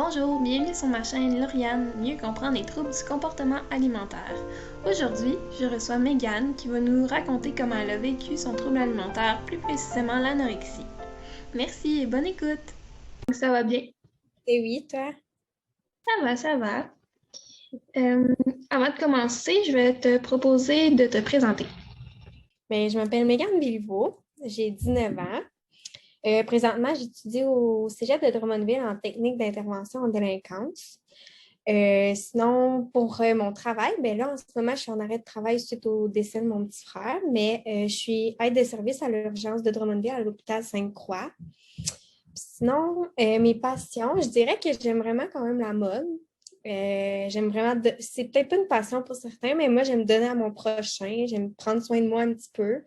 Bonjour, bienvenue sur ma chaîne Lauriane, mieux comprendre les troubles du comportement alimentaire. Aujourd'hui, je reçois Megan qui va nous raconter comment elle a vécu son trouble alimentaire, plus précisément l'anorexie. Merci et bonne écoute! Ça va bien? Et oui, toi? Ça va, ça va. Euh, Avant de commencer, je vais te proposer de te présenter. Ben, je m'appelle Mégane Béliveau, j'ai 19 ans. Présentement, j'étudie au Cégep de Drummondville en technique d'intervention en délinquance. Sinon, pour mon travail, ben là, en ce moment, je suis en arrêt de travail suite au décès de mon petit frère, mais je suis aide de service à l'urgence de Drummondville à l'hôpital Sainte-Croix. Sinon, mes passions, je dirais que j'aime vraiment quand même la mode. J'aime vraiment, c'est peut-être pas une passion pour certains, mais moi, j'aime donner à mon prochain, j'aime prendre soin de moi un petit peu.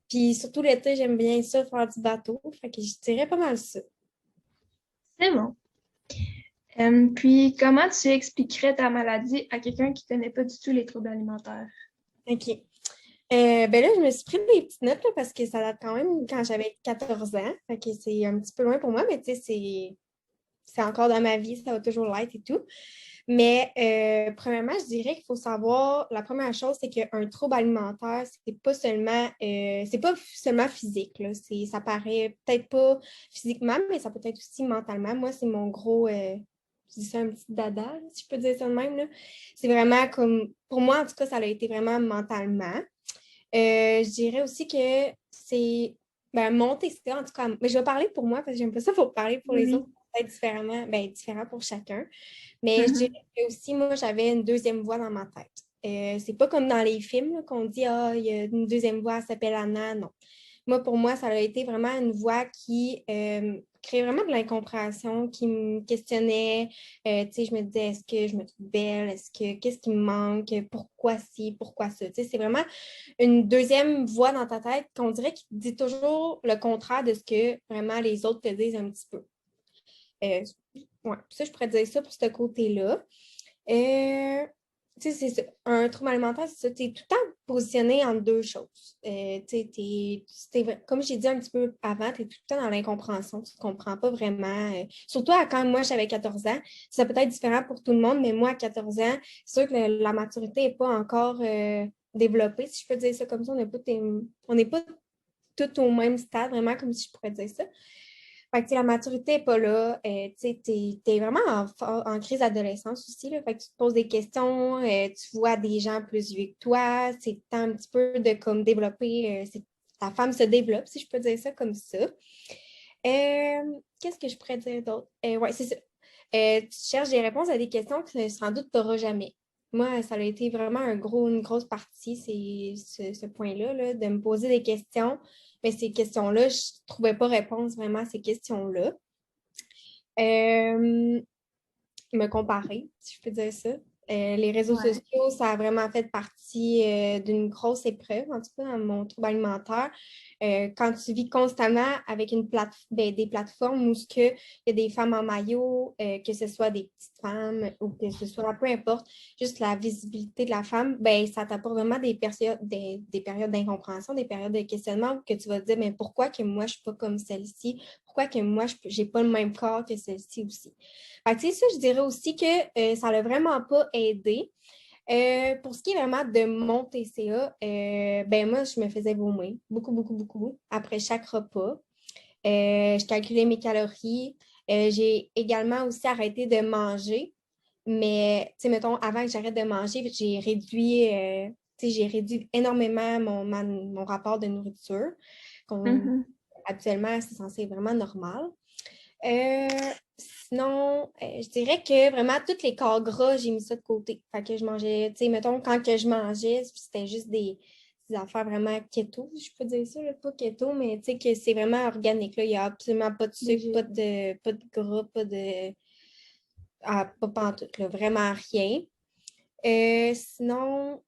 Puis surtout l'été, j'aime bien ça, faire du bateau. Fait que je dirais pas mal ça. C'est bon. Puis, comment tu expliquerais ta maladie à quelqu'un qui ne connaît pas du tout les troubles alimentaires? OK. Ben là, je me suis pris des petites notes là, parce que ça date quand même quand j'avais 14 ans. Fait que c'est un petit peu loin pour moi, mais tu sais, c'est encore dans ma vie, ça va toujours l'être et tout. Mais premièrement, je dirais qu'il faut savoir, la première chose, c'est qu'un trouble alimentaire, c'est pas seulement physique, là. Ça paraît peut-être pas physiquement, mais ça peut être aussi mentalement. Moi, c'est mon gros, je dis ça un petit dada, là, si je peux dire ça de même, là. C'est vraiment comme, pour moi, en tout cas, ça a été vraiment mentalement. Je dirais aussi que c'est mon TCA, en tout cas, mais je vais parler pour moi parce que j'aime pas ça pour parler pour les autres, Oui. peut-être différemment, différent pour chacun. Mais je dirais Mhm. que aussi, moi, j'avais une deuxième voix dans ma tête. C'est pas comme dans les films là, qu'on dit, ah, il y a une deuxième voix, elle s'appelle Anna. Non. Moi, pour moi, ça a été vraiment une voix qui créait vraiment de l'incompréhension, qui me questionnait. Tu sais, je me disais, est-ce que je me trouve belle? Qu'est-ce qui me manque? Pourquoi ci? Pourquoi ça? Tu sais, c'est vraiment une deuxième voix dans ta tête qu'on dirait qui te dit toujours le contraire de ce que vraiment les autres te disent un petit peu. Euh, ouais, ça, je pourrais dire ça pour ce côté-là. Euh, Tu sais, un trouble alimentaire, c'est ça, tu es tout le temps positionné entre deux choses. Tu sais, comme j'ai dit un petit peu avant, tu es tout le temps dans l'incompréhension, tu ne comprends pas vraiment. Surtout quand moi j'avais 14 ans, ça peut être différent pour tout le monde, mais moi à 14 ans, c'est sûr que la maturité n'est pas encore développée, si je peux dire ça comme ça. On n'est pas tout au même stade, vraiment, comme si je pourrais dire ça. Fait que, la maturité n'est pas là. Tu es vraiment en crise d'adolescence aussi. Là. Fait que tu te poses des questions, tu vois des gens plus vieux que toi. C'est temps un petit peu de comme développer. Ta femme se développe, si je peux dire ça comme ça. Qu'est-ce que je pourrais dire d'autre? Ouais, c'est ça. Tu cherches des réponses à des questions que sans doute tu n'auras jamais. Moi, ça a été vraiment une grosse partie, ce point-là, là, de me poser des questions. Mais ces questions-là, je ne trouvais pas réponse vraiment à ces questions-là. Euh, Me comparer, si je peux dire ça. Les réseaux Ouais. sociaux, ça a vraiment fait partie d'une grosse épreuve, en tout cas dans mon trouble alimentaire. Quand tu vis constamment avec des plateformes où il y a des femmes en maillot, que ce soit des petites femmes ou que ce soit peu importe, juste la visibilité de la femme, ça t'apporte vraiment des périodes d'incompréhension, des périodes de questionnement où que tu vas te dire, mais pourquoi que moi je ne suis pas comme celle-ci? Pourquoi que moi je n'ai pas le même corps que celle-ci aussi? Fait que, tu sais, ça, je dirais aussi que ça l'a vraiment pas aidé. Pour ce qui est vraiment de mon TCA, moi, je me faisais vomir beaucoup, beaucoup, beaucoup après chaque repas. Je calculais mes calories. J'ai également aussi arrêté de manger. Mais, tu sais, mettons, avant que j'arrête de manger, j'ai réduit énormément mon rapport de nourriture. Mhm. Habituellement, c'est censé être vraiment normal. Euh, Sinon, je dirais que vraiment, tous les corps gras, j'ai mis ça de côté. Fait que je mangeais, tu sais, mettons, quand que je mangeais, c'était juste des affaires vraiment keto, si je peux dire ça, là, pas keto, mais tu sais, que c'est vraiment organique, là. Il n'y a absolument pas de sucre, Léger. pas de gras, pas pantoute, là, vraiment rien. Sinon,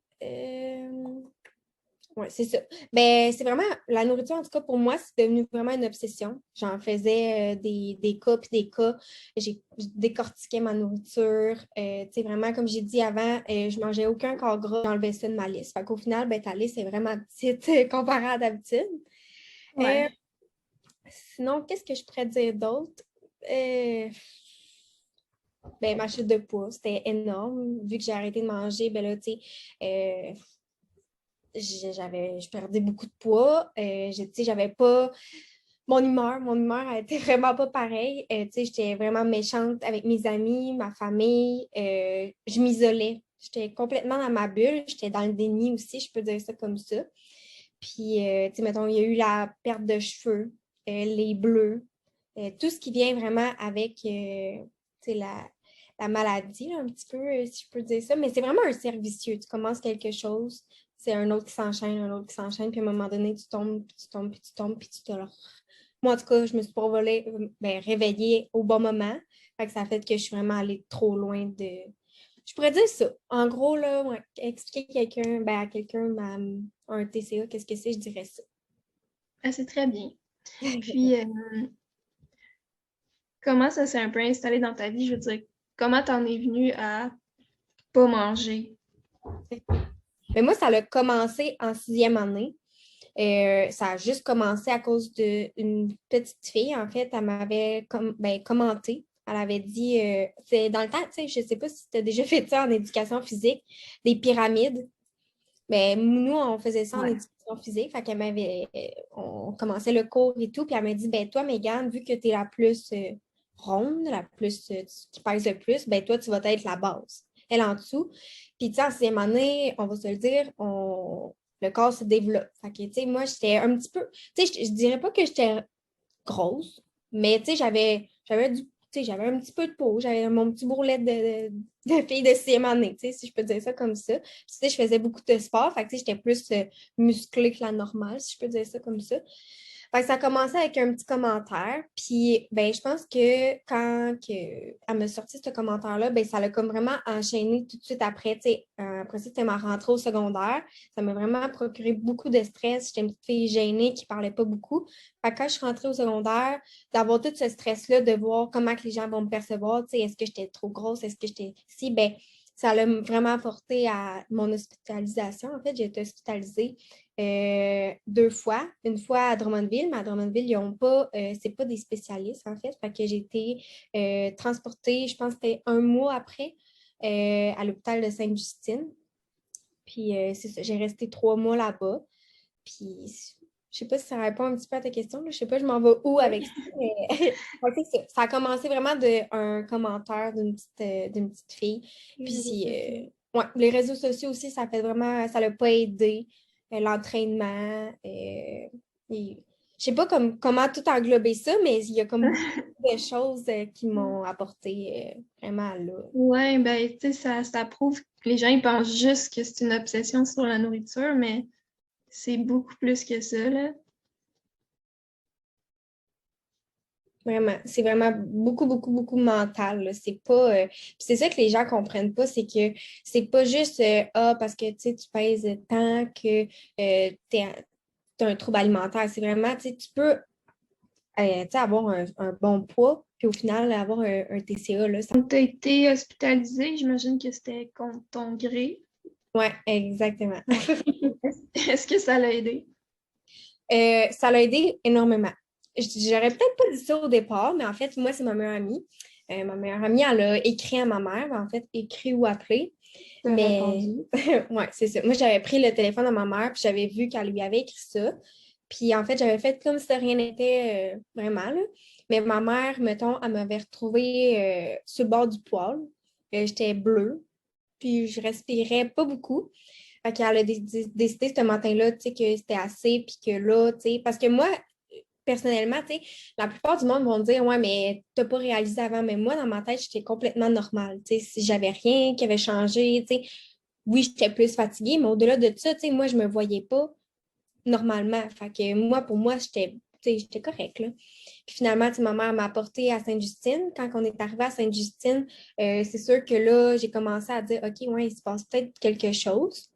ouais, c'est ça. C'est vraiment la nourriture, en tout cas pour moi, c'est devenu vraiment une obsession. J'en faisais des cas puis des cas. Je décortiquais ma nourriture. Tu sais, vraiment, comme j'ai dit avant, je mangeais aucun corps gras. J'enlevais ça de ma liste. Fait qu'au final, ta liste est vraiment petite comparée à d'habitude. Euh, Ouais. Sinon, qu'est-ce que je pourrais dire d'autre? Euh, Ben, ma chute de poids, c'était énorme. Vu que j'ai arrêté de manger, ben là, tu sais, je perdais beaucoup de poids. Tu sais, j'avais pas mon humeur a été vraiment pas pareille. Tu sais, j'étais vraiment méchante avec mes amis, ma famille. Je m'isolais. J'étais complètement dans ma bulle. J'étais dans le déni aussi, je peux dire ça comme ça. Puis, tu sais, mettons, il y a eu la perte de cheveux, les bleus, tout ce qui vient vraiment avec, tu sais, la maladie, là, un petit peu, si je peux dire ça. Mais c'est vraiment un cercle vicieux. Tu commences quelque chose, c'est un autre qui s'enchaîne, un autre qui s'enchaîne, puis à un moment donné, tu tombes, puis tu tombes, puis tu tombes, puis tu te... Moi, en tout cas, je me suis pas ben, réveillée au bon moment. Fait que ça a fait que je suis vraiment allée trop loin de... Je pourrais dire ça. En gros, là, ouais, expliquer quelqu'un, ben, à quelqu'un un TCA, qu'est-ce que c'est, je dirais ça. Ah, c'est très bien. Puis, comment ça s'est un peu installé dans ta vie? Je veux dire, comment t'en es venu à pas manger? Mais moi, ça a commencé en 6e année. Ça a juste commencé à cause d'une petite fille, en fait. Elle m'avait ben, commenté. Elle avait dit, c'est dans le temps, tu sais, je ne sais pas si tu as déjà fait ça en éducation physique, des pyramides. Mais nous, on faisait ça en Ouais. éducation physique. Fait qu'elle m'avait, on commençait le cours et tout. Puis elle m'a dit, ben toi, Mégane, vu que tu es la plus ronde, la plus qui pèse le plus, ben toi, tu vas être la base. Elle en dessous. Puis tu sais, en 6e année, on va se le dire, le corps se développe. Fait que, tu sais, moi, j'étais un petit peu, tu sais, je dirais pas que j'étais grosse, mais tu sais, j'avais un petit peu de peau, j'avais mon petit bourrelet de fille de 6e année, tu sais, si je peux dire ça comme ça. Puis, tu sais, je faisais beaucoup de sport, fait que, tu sais, j'étais plus musclée que la normale, si je peux dire ça comme ça. Fait que ça a commencé avec un petit commentaire. Puis, ben, je pense que elle m'a sorti ce commentaire-là, ben, ça l'a comme vraiment enchaîné tout de suite après. Tu sais, après ça, c'était ma rentrée au secondaire. Ça m'a vraiment procuré beaucoup de stress. J'étais une petite fille gênée qui ne parlait pas beaucoup. Fait que quand je suis rentrée au secondaire, d'avoir tout ce stress-là, de voir comment que les gens vont me percevoir, tu sais, est-ce que j'étais trop grosse, est-ce que j'étais si, ben, ça l'a vraiment apporté à mon hospitalisation. En fait, j'ai été hospitalisée 2 fois. Une fois à Drummondville, mais à Drummondville, ils n'ont pas, c'est pas des spécialistes en fait. Fait que j'ai été transportée, je pense que c'était un mois après, à l'hôpital de Sainte-Justine. Puis c'est ça, j'ai resté 3 mois là-bas. Puis je sais pas si ça répond un petit peu à ta question. Là. Je sais pas, je m'en vais où avec ça. Mais ouais, c'est ça. Ça a commencé vraiment d'un commentaire d'une petite fille. Puis ouais, les réseaux sociaux aussi, ça fait vraiment, ça l'a pas aidé. L'entraînement. Je sais pas comment tout englober ça, mais il y a comme beaucoup de choses qui m'ont apporté vraiment là. Ouais, ben, tu sais, ça prouve que les gens, ils pensent juste que c'est une obsession sur la nourriture, mais c'est beaucoup plus que ça, là. Vraiment, c'est vraiment beaucoup, beaucoup, beaucoup mental. Là. C'est pas. Puis c'est ça que les gens comprennent pas, c'est que c'est pas juste parce que tu sais, tu pèses tant que t'as un trouble alimentaire. C'est vraiment, tu sais, tu peux tu sais, avoir un bon poids, puis au final avoir un TCA. Là, ça... Quand tu as été hospitalisée, j'imagine que c'était contre ton gré. Ouais, exactement. Ouais. Est-ce que ça l'a aidé? Ça l'a aidé énormément. J'aurais peut-être pas dit ça au départ, mais en fait, moi, c'est ma meilleure amie. Ma meilleure amie, elle a écrit à ma mère, en fait, écrit ou appelé. T'as Mais, répondu. ouais, c'est ça. Moi, j'avais pris le téléphone à ma mère, puis j'avais vu qu'elle lui avait écrit ça. Puis, en fait, j'avais fait comme si de rien n'était vraiment, là. Mais ma mère, mettons, elle m'avait retrouvée sur le bord du poêle. J'étais bleue, puis je respirais pas beaucoup. Fait qu'elle a décidé ce matin-là, tu sais, que c'était assez, puis que là, tu sais, parce que moi, personnellement, tu sais, la plupart du monde vont dire, ouais, mais t'as pas réalisé avant, mais moi, dans ma tête, j'étais complètement normale, tu sais, si j'avais rien qui avait changé, tu sais, oui, j'étais plus fatiguée, mais au-delà de ça, tu sais, moi, je me voyais pas normalement. Fait que moi, pour moi, j'étais correcte, là. Puis finalement, tu sais, ma mère m'a apporté à Sainte-Justine. Quand on est arrivé à Sainte-Justine, c'est sûr que là, j'ai commencé à dire, OK, ouais, il se passe peut-être quelque chose.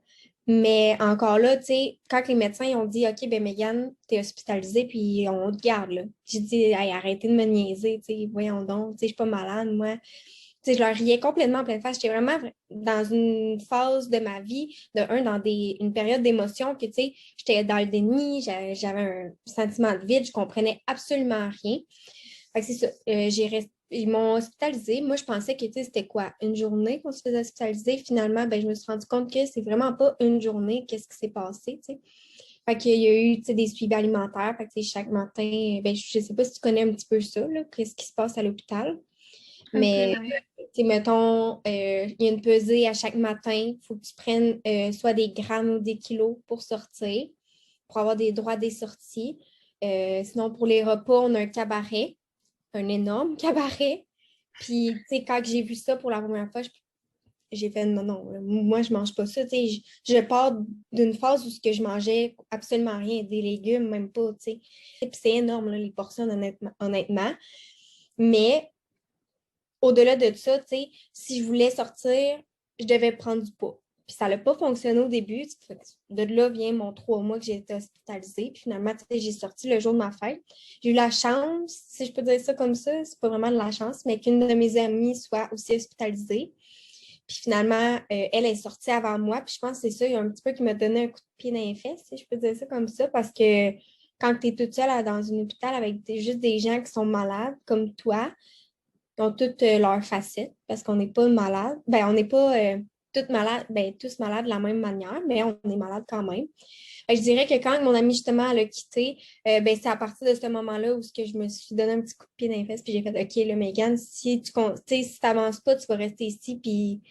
Mais encore là, tu sais, quand les médecins ils ont dit, OK, ben Mégane, t'es hospitalisée, puis on te garde, là. J'ai dit, hey, arrêtez de me niaiser, tu sais, voyons donc, tu sais, je suis pas malade, moi. Tu sais, je leur riais complètement en pleine face. J'étais vraiment dans une phase de ma vie, dans une période d'émotion que, tu sais, j'étais dans le déni, j'avais un sentiment de vide, je comprenais absolument rien. Fait que c'est ça. ils m'ont hospitalisée. Moi, je pensais que, tu sais, c'était quoi, une journée qu'on se faisait hospitaliser. Finalement, ben, je me suis rendu compte que c'est vraiment pas une journée, qu'est-ce qui s'est passé, tu sais. Fait qu'il y a eu, tu sais, des suivis alimentaires. Fait que, tu sais, chaque matin, ben, je sais pas si tu connais un petit peu ça, là, qu'est-ce qui se passe à l'hôpital. Un peu, Mais, ouais. tu sais, mettons, il y a une pesée à chaque matin. Il faut que tu prennes soit des grammes ou des kilos pour sortir, pour avoir des droits des sorties. Sinon, pour les repas, on a un cabaret, un énorme cabaret. Puis, tu sais, quand j'ai vu ça pour la première fois, j'ai fait non, non, moi, je mange pas ça. Tu sais, je pars d'une phase où ce que je mangeais absolument rien, des légumes, même pas, tu sais. Puis c'est énorme, là, les portions, honnêtement. Mais au-delà de ça, tu sais, si je voulais sortir, je devais prendre du poids. Puis ça n'a pas fonctionné au début. De là vient mon 3 mois que j'ai été hospitalisée. Puis finalement, tu sais, j'ai sorti le jour de ma fête. J'ai eu la chance, si je peux dire ça comme ça, c'est pas vraiment de la chance, mais qu'une de mes amies soit aussi hospitalisée. Puis finalement, elle est sortie avant moi. Puis je pense que c'est ça, il y a un petit peu qui m'a donné un coup de pied dans les fesses, si je peux dire ça comme ça, parce que quand tu es toute seule dans un hôpital avec juste des gens qui sont malades, comme toi, qui ont toutes leurs facettes, parce qu'on n'est pas malade. Ben, on n'est pas toutes malades, ben, tous malades de la même manière, mais on est malade quand même. Fait que je dirais que quand mon amie, justement, elle a quitté, ben, c'est à partir de ce moment-là où ce que je me suis donné un petit coup de pied dans les fesses, puis j'ai fait OK, là, Megan, si tu n'avances pas, tu vas rester ici, puis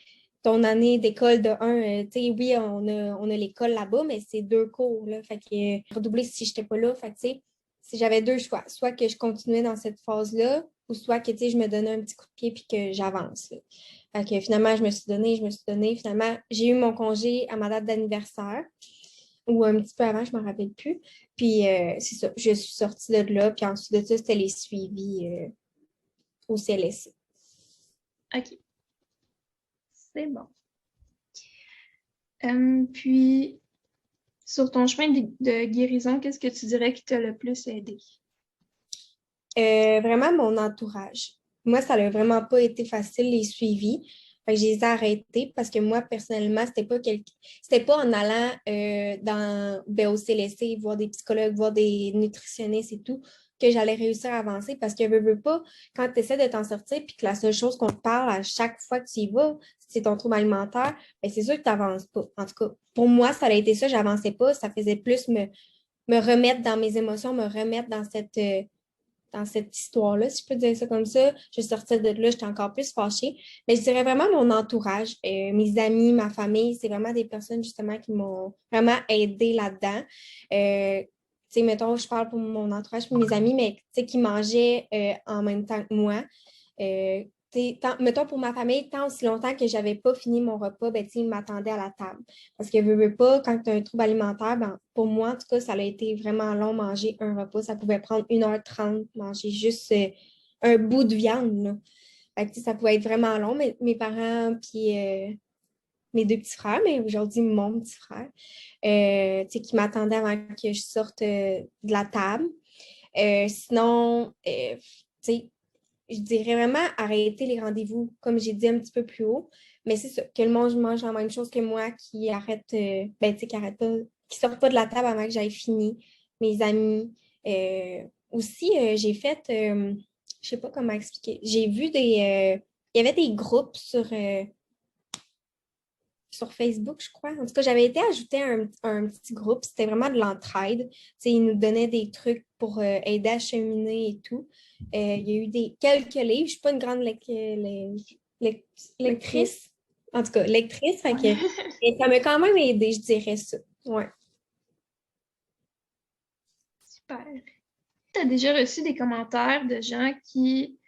ton année d'école de 1, tu sais, oui, on a l'école là-bas, mais c'est 2 cours, là. Fait que redoubler si je n'étais pas là. Fait que, tu sais, si j'avais 2 choix, soit que je continuais dans cette phase-là, ou soit que, tu sais, je me donnais un petit coup de pied puis que j'avance, là. Fait que finalement, je me suis donné. Finalement, j'ai eu mon congé à ma date d'anniversaire ou un petit peu avant, je ne me rappelle plus. Puis c'est ça, je suis sortie de là. Puis ensuite de ça, c'était les suivis au CLSC. OK, c'est bon. Puis, sur ton chemin de guérison, qu'est-ce que tu dirais qui t'a le plus aidé? Vraiment, mon entourage. Moi, ça n'a vraiment pas été facile, les suivis. Fait que je les ai arrêtés parce que moi, personnellement, c'était pas en allant au CLSC, voir des psychologues, voir des nutritionnistes et tout, que j'allais réussir à avancer parce que veux pas, quand tu essaies de t'en sortir puis que la seule chose qu'on te parle à chaque fois que tu y vas, c'est ton trouble alimentaire, ben c'est sûr que tu n'avances pas. En tout cas, pour moi, ça a été ça, j'avançais pas. Ça faisait plus me remettre dans mes émotions, me remettre dans cette histoire-là, si je peux dire ça comme ça. Je sortais de là, j'étais encore plus fâchée. Mais je dirais vraiment mon entourage, mes amis, ma famille, c'est vraiment des personnes justement qui m'ont vraiment aidée là-dedans. Tu sais, mettons, je parle pour mon entourage, pour mes amis, mais tu sais, qui mangeaient en même temps que moi. Mettons, pour ma famille, tant aussi longtemps que je n'avais pas fini mon repas, ben, ils m'attendaient à la table. Parce que veux pas, quand tu as un trouble alimentaire, ben, pour moi, en tout cas, ça a été vraiment long manger un repas. Ça pouvait prendre 1h30, manger juste un bout de viande, là. Fait que, ça pouvait être vraiment long. Mais mes parents, puis mes 2 petits frères, mais aujourd'hui, mon petit frère, qui m'attendait avant que je sorte de la table. Sinon, tu sais, je dirais vraiment arrêter les rendez-vous, comme j'ai dit un petit peu plus haut. Mais c'est ça, que le monde mange la même chose que moi, qui arrête, ben, tu sais, qui arrête pas, qui sort pas de la table avant que j'aille fini. Mes amis. Aussi, j'ai fait, je sais pas comment expliquer, j'ai vu il y avait des groupes sur Facebook, je crois. En tout cas, j'avais été ajouter un petit groupe. C'était vraiment de l'entraide. Tu sais, ils nous donnaient des trucs pour aider à cheminer et tout. Il y a eu quelques livres. Je ne suis pas une grande lectrice. En tout cas, lectrice. Fait Ouais. que, et ça m'a quand même aidé, je dirais ça. Ouais. Super. Tu as déjà reçu des commentaires de gens qui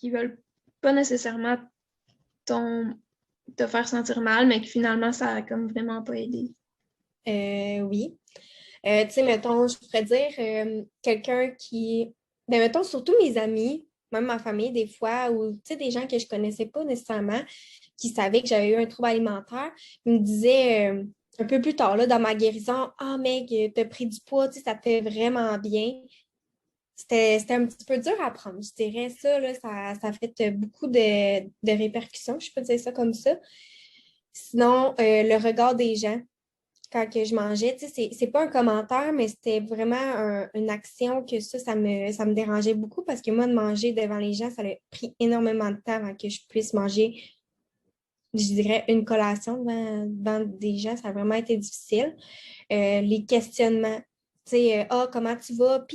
veulent pas nécessairement ton, te faire sentir mal, mais que finalement, ça a comme vraiment pas aidé. Oui. Tu sais, mettons, je pourrais dire quelqu'un qui. Ben, mettons, surtout mes amis, même ma famille, des fois, ou tu sais, des gens que je connaissais pas nécessairement, qui savaient que j'avais eu un trouble alimentaire, ils me disaient un peu plus tard, là, dans ma guérison, ah, mec, t'as pris du poids, tu sais, ça te fait vraiment bien. C'était un petit peu dur à prendre, je dirais ça, là, ça a fait beaucoup de répercussions, je peux dire ça comme ça. Sinon, le regard des gens. quand que je mangeais. Tu sais, c'est pas un commentaire, mais c'était vraiment une action que ça me dérangeait beaucoup parce que moi, de manger devant les gens, ça a pris énormément de temps avant que je puisse manger, je dirais, une collation devant des gens. Ça a vraiment été difficile. Les questionnements, tu sais, ah, comment tu vas?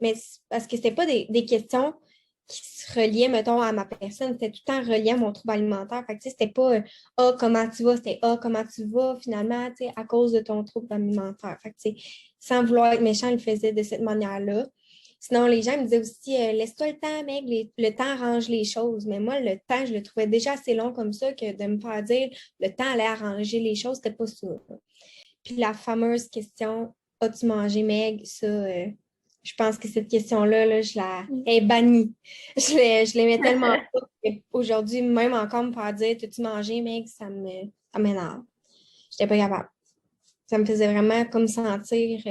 Mais parce que c'était pas des questions qui se reliaient, mettons, à ma personne, c'était tout le temps relié à mon trouble alimentaire. Fait que, tu sais, c'était pas ah, comment tu vas? C'était ah, comment tu vas finalement, tu sais, à cause de ton trouble alimentaire. Fait que, tu sais, sans vouloir être méchant, il le faisait de cette manière-là. Sinon, les gens me disaient aussi, laisse-toi le temps, mec, le temps arrange les choses. Mais moi, le temps, je le trouvais déjà assez long comme ça que de me faire dire le temps allait arranger les choses, c'était pas ça. Puis la fameuse question, as-tu mangé, Meg? Ça, je pense que cette question-là, là, elle est bannie. Je l'aimais tellement pas qu'aujourd'hui, même encore me faire dire, t'as-tu mangé, Meg? Ça m'énerve. J'étais pas capable. Ça me faisait vraiment comme sentir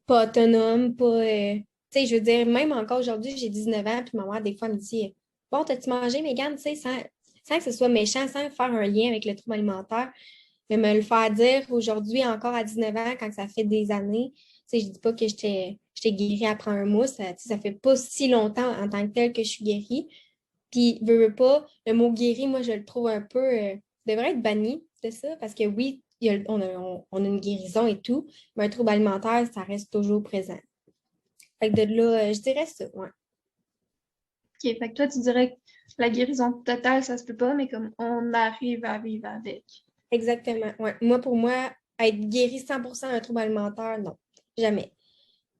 pas autonome, pas. Tu sais, je veux dire, même encore aujourd'hui, j'ai 19 ans, puis ma mère, des fois, me dit bon, t'as-tu mangé, Mégane? Tu sais, sans que ce soit méchant, sans faire un lien avec le trouble alimentaire. Mais me le faire dire aujourd'hui, encore à 19 ans, quand ça fait des années, tu sais, je dis pas que j'étais guérie après un mois, ça fait pas si longtemps en tant que tel que je suis guérie. Puis, veux pas, le mot guéri, moi, je le trouve un peu, devrait être banni de ça, parce que oui, on a une guérison et tout, mais un trouble alimentaire, ça reste toujours présent. Fait que de là, je dirais ça, ouais. Ok, fait que toi, tu dirais que la guérison totale, ça se peut pas, mais comme on arrive à vivre avec. Exactement, ouais. Moi, pour moi, être guéri 100% d'un trouble alimentaire, non, jamais.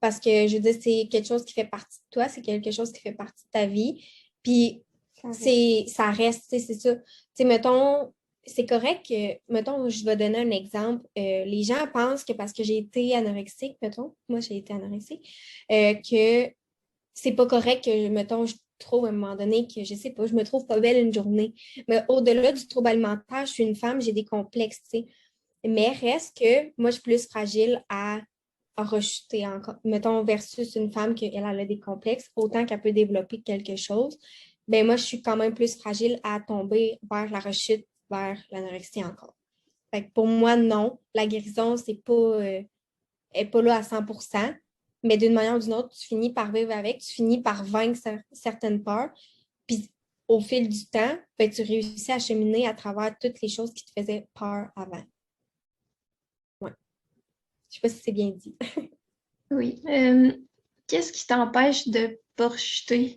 Parce que, je veux dire, c'est quelque chose qui fait partie de toi, c'est quelque chose qui fait partie de ta vie. Puis, ça reste, tu sais, c'est ça. Tu sais, mettons, c'est correct que, mettons, je vais donner un exemple. Les gens pensent que parce que j'ai été anorexique, mettons, moi j'ai été anorexique, que c'est pas correct que, mettons, je trouve à un moment donné que, je sais pas, je me trouve pas belle une journée. Mais au-delà du trouble alimentaire, je suis une femme, j'ai des complexes, tu sais. Mais reste que moi, je suis plus fragile à rechuter encore. Mettons, versus une femme qui elle a des complexes, autant qu'elle peut développer quelque chose, ben moi, je suis quand même plus fragile à tomber vers la rechute, vers l'anorexie encore. Fait que pour moi, non. La guérison, est pas là à 100%, mais d'une manière ou d'une autre, tu finis par vivre avec, tu finis par vaincre certaines peurs, puis au fil du temps, ben, tu réussis à cheminer à travers toutes les choses qui te faisaient peur avant. Ouais. Je sais pas si c'est bien dit. Oui. Qu'est-ce qui t'empêche de pas rejeter?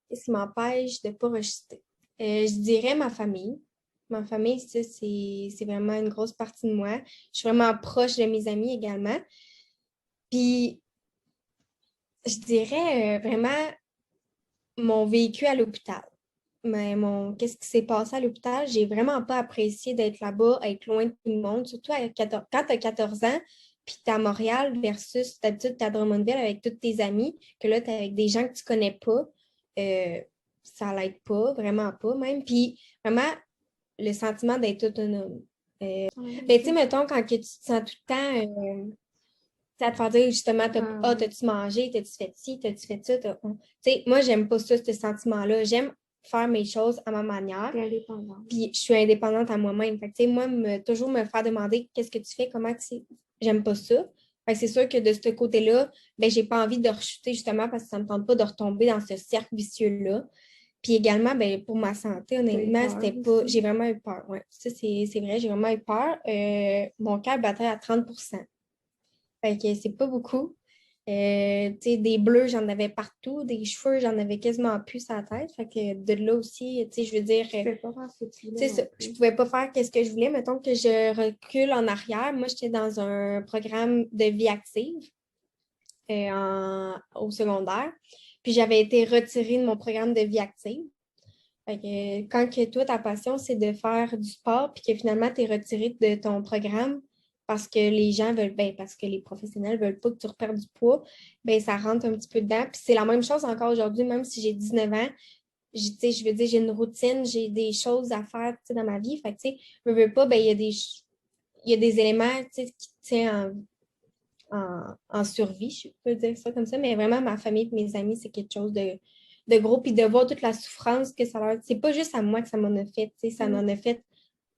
Qu'est-ce qui m'empêche de ne pas rejeter? Je dirais ma famille. Ma famille, ça, c'est vraiment une grosse partie de moi. Je suis vraiment proche de mes amis également. Puis, je dirais vraiment mon vécu à l'hôpital. Mais qu'est-ce qui s'est passé à l'hôpital? J'ai vraiment pas apprécié d'être là-bas, être loin de tout le monde, surtout quand tu as 14 ans, puis tu es à Montréal versus d'habitude, tu es à Drummondville avec tous tes amis, que là, tu es avec des gens que tu connais pas. Euh, Ça l'aide pas, vraiment pas même. Puis vraiment, le sentiment d'être autonome. Ben, tu sais, mettons, quand que tu te sens tout le temps, ça te faire dire justement, t'as-tu mangé, t'as-tu fait ci, t'as-tu fait ça? Tu sais, moi, j'aime pas ça, ce sentiment-là. J'aime faire mes choses à ma manière. Puis je suis indépendante à moi-même. Fait que, tu sais, moi, toujours me faire demander qu'est-ce que tu fais, comment tu sais, j'aime pas ça. Fait que c'est sûr que de ce côté-là, ben, j'ai pas envie de rechuter justement parce que ça me tente pas de retomber dans ce cercle vicieux-là. Puis également, ben, pour ma santé, honnêtement, c'était pas. J'ai vraiment eu peur. Ouais. Ça, c'est vrai, j'ai vraiment eu peur. Mon cœur battait à 30%. Fait que c'est pas beaucoup. Tu sais, des bleus, j'en avais partout. Des cheveux, j'en avais quasiment plus sur la tête. Fait que de là aussi, tu sais, je veux dire, c'est ça. Je pouvais pas faire ce que je voulais. Mettons que je recule en arrière. Moi, j'étais dans un programme de vie active au secondaire. Puis j'avais été retirée de mon programme de vie active. Fait que quand que toi, ta passion, c'est de faire du sport, puis que finalement, tu es retiré de ton programme parce que les gens veulent, ben, parce que les professionnels veulent pas que tu reperdes du poids, ben, ça rentre un petit peu dedans. Puis c'est la même chose encore aujourd'hui, même si j'ai 19 ans, je veux dire, j'ai une routine, j'ai des choses à faire dans ma vie. Fait que, tu sais, veux pas, ben, il y a des éléments qui te tiennent en survie, je peux dire ça comme ça, mais vraiment, ma famille et mes amis, c'est quelque chose de gros, puis de voir toute la souffrance que ça leur... C'est pas juste à moi que ça m'en a fait, ça m'en a fait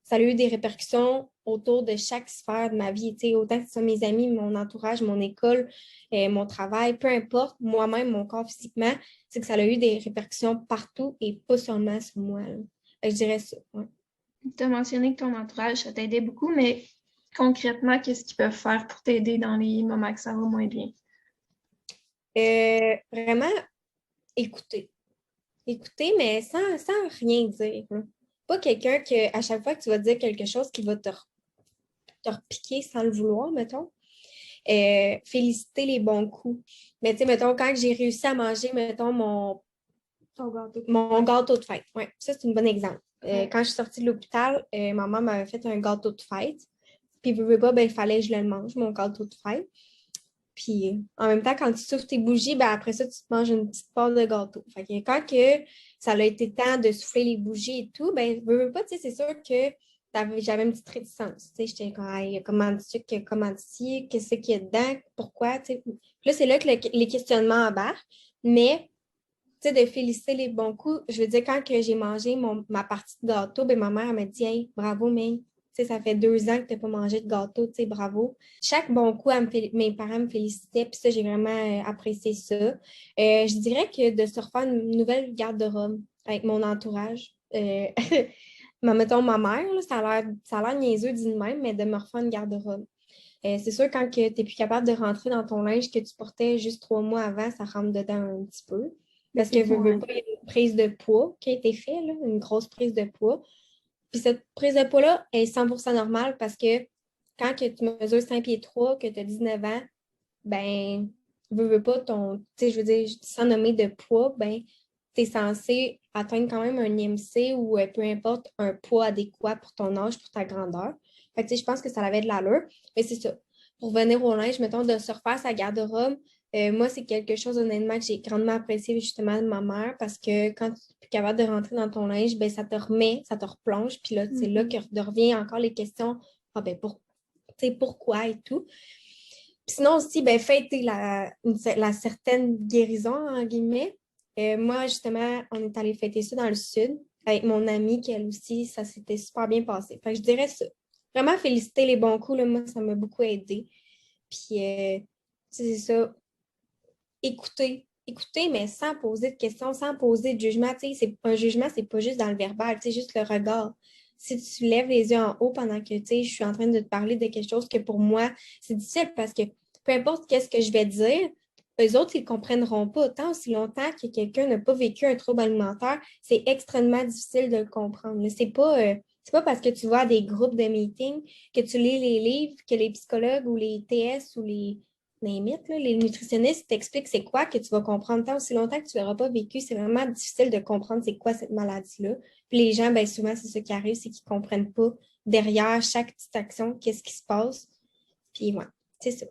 ça a eu des répercussions autour de chaque sphère de ma vie. Tu sais, autant que ce soit mes amis, mon entourage, mon école, mon travail, peu importe, moi-même, mon corps physiquement, c'est que ça a eu des répercussions partout et pas seulement sur moi. Là. Fait que je dirais ça. Ouais. Tu as mentionné que ton entourage, ça t'aidait beaucoup, mais concrètement, qu'est-ce qu'ils peuvent faire pour t'aider dans les moments que ça va moins bien? Vraiment, écouter. Écouter, mais sans rien dire. Là. Pas quelqu'un que, à chaque fois que tu vas dire quelque chose qui va te repiquer sans le vouloir, mettons. Féliciter les bons coups. Mais tu sais, mettons, quand j'ai réussi à manger, mettons, mon gâteau de fête. Ouais, ça, c'est un bon exemple. Quand je suis sortie de l'hôpital, maman m'avait fait un gâteau de fête. Puis, veux pas, ben, il fallait que je le mange, mon gâteau de fête. Puis, en même temps, quand tu souffles tes bougies, ben, après ça, tu te manges une petite part de gâteau. Fait que quand que ça a été temps de souffler les bougies et tout, ben, veux pas, tu sais, c'est sûr que j'avais une petite réticence. Tu sais, j'étais comme, hey, comment dit, qu'est-ce qu'il y a dedans, pourquoi, tu sais. Puis là, c'est là que les questionnements embarquent. Mais, tu sais, de féliciter les bons coups, je veux dire, quand que j'ai mangé ma partie de gâteau, ben, ma mère, elle m'a dit, hey, bravo, mais tu sais, ça fait 2 ans que tu n'as pas mangé de gâteau, tu sais, bravo. Chaque bon coup, mes parents me félicitaient, puis ça, j'ai vraiment apprécié ça. Je dirais que de se refaire une nouvelle garde-robe avec mon entourage. Mettons, ma mère, là, ça a l'air niaiseux dit de même, mais de me refaire une garde-robe. C'est sûr, quand tu n'es plus capable de rentrer dans ton linge que tu portais juste 3 mois avant, ça rentre dedans un petit peu. Parce que veux pas, il y a une prise de poids qui a été faite, là, une grosse prise de poids. Puis cette prise de poids-là est 100% normale parce que quand que tu mesures 5 pieds 3, que tu as 19 ans, ben, veux pas tu sais, je veux dire, sans nommer de poids, ben, tu es censé atteindre quand même un IMC ou peu importe, un poids adéquat pour ton âge, pour ta grandeur. Fait que, tu sais, je pense que ça avait de l'allure. Mais c'est ça. Pour venir au linge, mettons, de se refaire sa garde-robe, moi, c'est quelque chose, honnêtement, que j'ai grandement apprécié justement de ma mère parce que quand tu es capable de rentrer dans ton linge, ben, ça te remet, ça te replonge. Puis là, c'est là que revient encore les questions, ah ben, pourquoi et tout. Puis sinon aussi, ben, fêter la certaine guérison, en guillemets. Moi, justement, on est allé fêter ça dans le sud avec mon amie, qui elle aussi, ça s'était super bien passé. Fait que je dirais ça. Vraiment féliciter les bons coups, là, moi, ça m'a beaucoup aidé. Puis, c'est ça. Écouter, mais sans poser de questions, sans poser de jugement. Tu sais, un jugement, c'est pas juste dans le verbal, c'est juste le regard. Si tu lèves les yeux en haut pendant que, tu sais, je suis en train de te parler de quelque chose que pour moi, c'est difficile parce que peu importe qu'est-ce que je vais dire, eux autres, ils ne comprendront pas. Tant aussi longtemps que quelqu'un n'a pas vécu un trouble alimentaire, c'est extrêmement difficile de le comprendre. C'est pas parce que tu vas à des groupes de meeting, que tu lis les livres, que les psychologues ou les TS ou les mythes, là, les nutritionnistes t'expliquent c'est quoi que tu vas comprendre. Tant aussi longtemps que tu l'auras pas vécu, c'est vraiment difficile de comprendre c'est quoi cette maladie-là. Puis les gens, ben souvent, c'est ce qui arrive, c'est qu'ils ne comprennent pas derrière chaque petite action, qu'est-ce qui se passe. Puis ouais, c'est ça.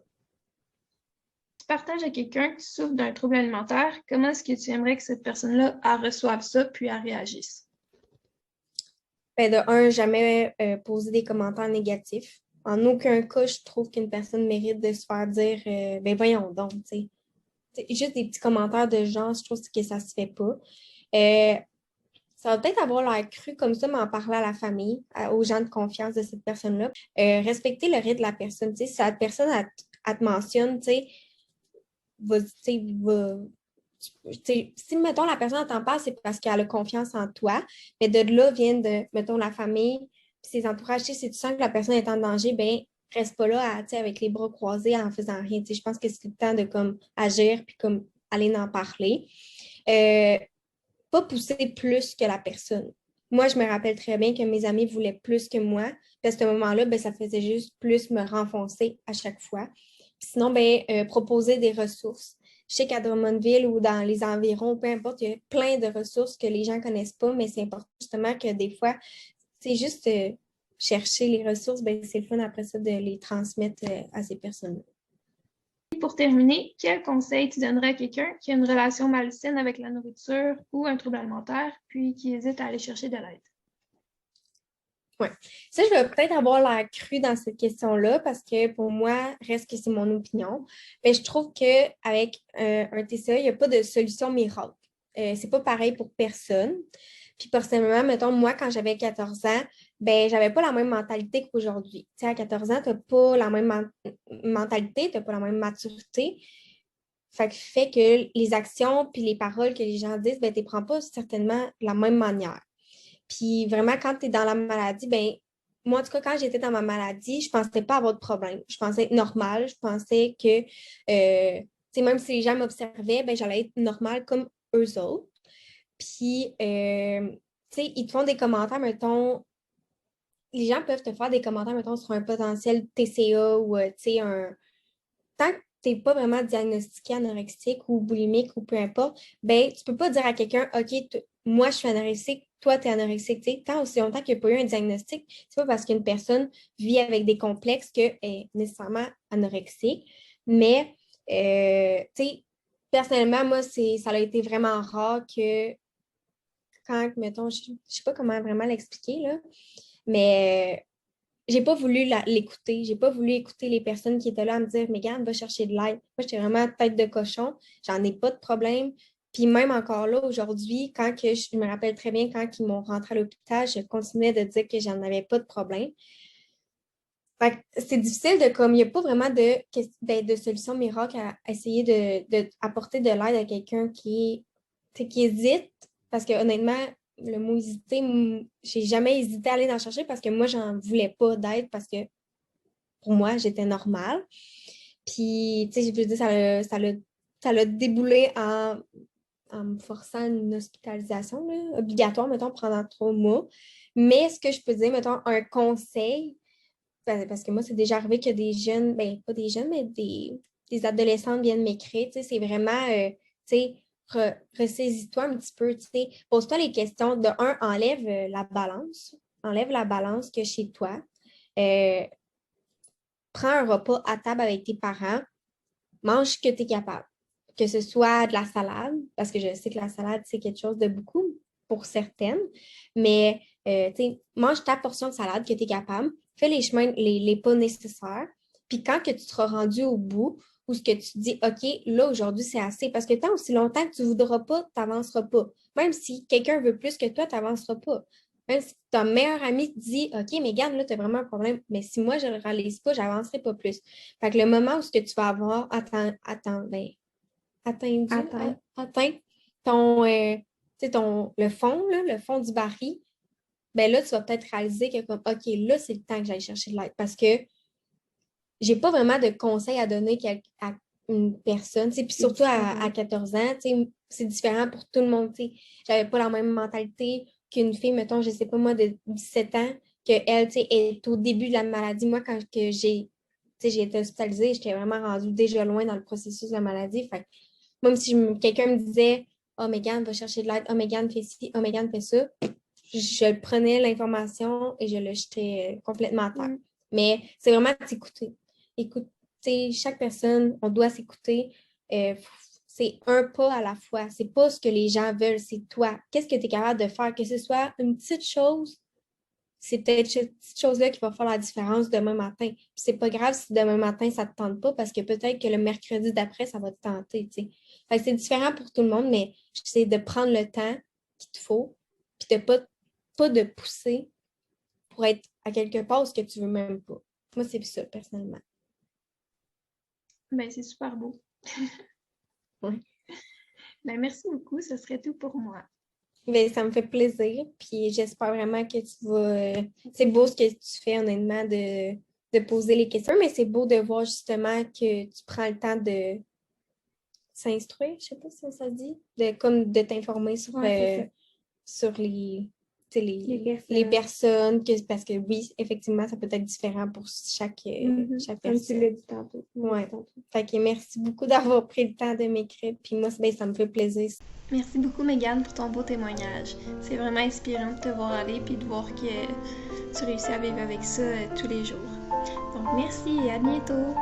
Tu partages à quelqu'un qui souffre d'un trouble alimentaire, comment est-ce que tu aimerais que cette personne-là reçoive ça puis elle réagisse? Ben, de un, jamais poser des commentaires négatifs. En aucun cas, je trouve qu'une personne mérite de se faire dire ben voyons donc, tu sais. Juste des petits commentaires de genre, je trouve que ça se fait pas. Ça va peut-être avoir l'air cru comme ça, mais en parler à la famille, aux gens de confiance de cette personne-là. Respecter le rythme de la personne. Tu sais, si la personne, elle te mentionne, tu sais, si, mettons, la personne t'en parle, c'est parce qu'elle a confiance en toi. Mais de là viennent mettons, la famille, puis ses entourages. Si tu sens que la personne est en danger, ben reste pas là avec les bras croisés en faisant rien. Je pense que c'est le temps de comme agir puis comme aller en parler. Pas pousser plus que la personne. Moi, je me rappelle très bien que mes amis voulaient plus que moi. Puis à ce moment-là, ben, ça faisait juste plus me renfoncer à chaque fois. Puis sinon, ben, proposer des ressources. Je sais qu'à Drummondville ou dans les environs, peu importe, il y a plein de ressources que les gens ne connaissent pas, mais c'est important justement que des fois, c'est juste chercher les ressources, ben, c'est le fun après ça de les transmettre à ces personnes-là. Pour terminer, quel conseil tu donnerais à quelqu'un qui a une relation malsaine avec la nourriture ou un trouble alimentaire, puis qui hésite à aller chercher de l'aide? Oui. Ça, je vais peut-être avoir l'air cru dans cette question-là parce que pour moi, reste que c'est mon opinion. Mais je trouve qu'avec un TCA, il n'y a pas de solution miracle. C'est pas pareil pour personne. Puis personnellement, mettons, moi, quand j'avais 14 ans, ben j'avais pas la même mentalité qu'aujourd'hui. Tu sais, à 14 ans, tu n'as pas la même mentalité, tu n'as pas la même maturité. Fait que les actions puis les paroles que les gens disent, ben, tu ne les prends pas certainement de la même manière. Puis vraiment, quand tu es dans la maladie, ben moi, en tout cas, quand j'étais dans ma maladie, je ne pensais pas avoir de problème. Je pensais être normale. Je pensais que, tu sais, même si les gens m'observaient, ben, j'allais être normale comme eux autres. Puis, tu sais, ils te font des commentaires, mettons, les gens peuvent te faire des commentaires, mettons, sur un potentiel TCA ou, tu sais, tant que tu n'es pas vraiment diagnostiqué anorexique ou boulimique ou peu importe, ben, tu peux pas dire à quelqu'un, OK, moi, je suis anorexique, toi, tu es anorexique. Tu sais, tant aussi longtemps qu'il n'y a pas eu un diagnostic, c'est pas parce qu'une personne vit avec des complexes qu'elle est nécessairement anorexique. Mais, tu sais, personnellement, moi, ça a été vraiment rare que quand, mettons, je sais pas comment vraiment l'expliquer, là, mais j'ai pas voulu l'écouter. J'ai pas voulu écouter les personnes qui étaient là à me dire, Mégane, va chercher de l'aide. Moi, j'étais vraiment tête de cochon. J'en ai pas de problème. Puis même encore là, aujourd'hui, je me rappelle très bien quand ils m'ont rentré à l'hôpital, je continuais de dire que j'en avais pas de problème. Fait que c'est difficile de comme il n'y a pas vraiment de solution miracle à essayer d'apporter de l'aide à quelqu'un qui hésite. Parce que honnêtement, le mot hésiter, j'ai jamais hésité à aller en chercher parce que moi, j'en voulais pas d'aide parce que pour moi, j'étais normale. Puis, tu sais, je veux dire, ça l'a déboulé en me forçant une hospitalisation là, obligatoire, mettons, pendant 3 mois. Mais ce que je peux dire, mettons, un conseil, parce que moi, c'est déjà arrivé que des jeunes, ben pas des jeunes, mais des adolescentes viennent m'écrire. Tu sais, c'est vraiment, tu sais, ressaisis-toi un petit peu. Tu sais, pose-toi les questions. De un, enlève la balance. Enlève la balance que chez toi. Euh, Prends un repas à table avec tes parents. Mange ce que tu es capable. Que ce soit de la salade, parce que je sais que la salade, c'est quelque chose de beaucoup pour certaines, mais tu sais, mange ta portion de salade que tu es capable, fais les chemins, les pas nécessaires, puis quand que tu seras rendu au bout, ou ce que tu te dis, OK, là, aujourd'hui, c'est assez, parce que tant aussi longtemps que tu ne voudras pas, tu n'avanceras pas. Même si quelqu'un veut plus que toi, tu n'avanceras pas. Même si ton meilleur ami te dit, OK, mais garde, là, tu as vraiment un problème, mais si moi, je ne le réalise pas, je n'avancerai pas plus. Fait que le moment où ce que tu vas avoir atteint ton, le fond, là, le fond du baril, ben là, tu vas peut-être réaliser que comme, OK, là, c'est le temps que j'aille chercher de l'aide parce que j'ai pas vraiment de conseils à donner à une personne. Puis surtout à 14 ans, c'est différent pour tout le monde. J'avais pas la même mentalité qu'une fille, mettons, je sais pas moi, de 17 ans, qu'elle est au début de la maladie. Moi, quand que j'ai été hospitalisée, j'étais vraiment rendue déjà loin dans le processus de la maladie. Fait même si quelqu'un me disait oh, Mégane, va chercher de l'aide, oh, Mégane, fais ci, oh, Mégane, fais ça, je prenais l'information et je le jetais complètement à terre. Mais c'est vraiment de s'écouter. Écouter chaque personne, on doit s'écouter. C'est un pas à la fois. C'est pas ce que les gens veulent, c'est toi. Qu'est-ce que tu es capable de faire? Que ce soit une petite chose, c'est peut-être cette petite chose-là qui va faire la différence demain matin. Puis c'est pas grave si demain matin, ça ne te tente pas parce que peut-être que le mercredi d'après, ça va te tenter. Fait que c'est différent pour tout le monde, mais c'est de prendre le temps qu'il te faut, puis de pas de pousser pour être à quelque part où ce que tu veux même pas. Moi, c'est ça, personnellement. Ben, c'est super beau. Ouais. Ben, merci beaucoup, ce serait tout pour moi. Ben, ça me fait plaisir, puis j'espère vraiment que tu vas... c'est beau ce que tu fais, honnêtement, de poser les questions, mais c'est beau de voir justement que tu prends le temps de s'instruire, je sais pas si ça se dit, comme de t'informer sur, sur les personnes, parce que oui, effectivement, ça peut être différent pour chaque personne. Comme tu l'as dit tantôt. Ouais. Fait que merci beaucoup d'avoir pris le temps de m'écrire, puis moi, ben, ça me fait plaisir. Merci beaucoup, Mégane, pour ton beau témoignage. C'est vraiment inspirant de te voir aller puis de voir que tu réussis à vivre avec ça tous les jours. Donc, merci et à bientôt!